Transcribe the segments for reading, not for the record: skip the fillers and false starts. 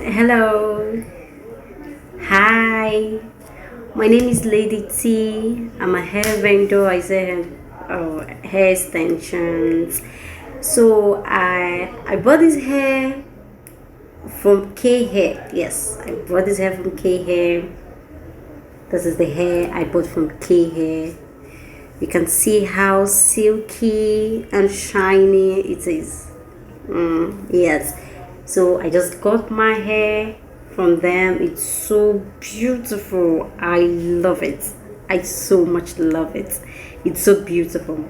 Hello. Hi. My name is Lady T. I'm a hair vendor. I sell hair extensions. So I bought this hair from K Hair. Yes, I bought this hair from K Hair. This is the hair I bought from K Hair. You can see how silky and shiny it is. Yes. So I just got my hair from them. It's so beautiful. I love it. I so much love it. It's so beautiful.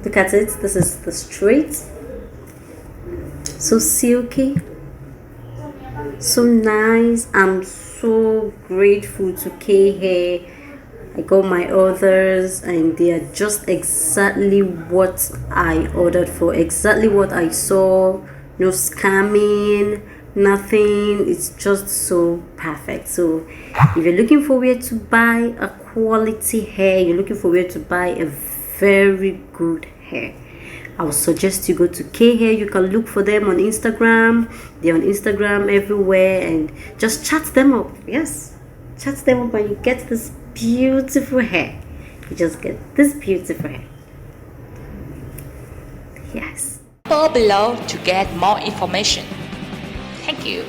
Look at it. This is the straight. So silky. So nice. I'm so grateful to K Hair. I got my others and they are just exactly what I ordered for, exactly what I saw. No scamming, nothing. It's just so perfect. So if you're looking for where to buy a quality hair, you're looking for where to buy a very good hair, I would suggest you go to K Hair. You can look for them on Instagram. They're on Instagram everywhere and just chat them up. Yes, chat them up and you get this beautiful hair. You just get this beautiful hair. Yes. Below to get more information. Thank you.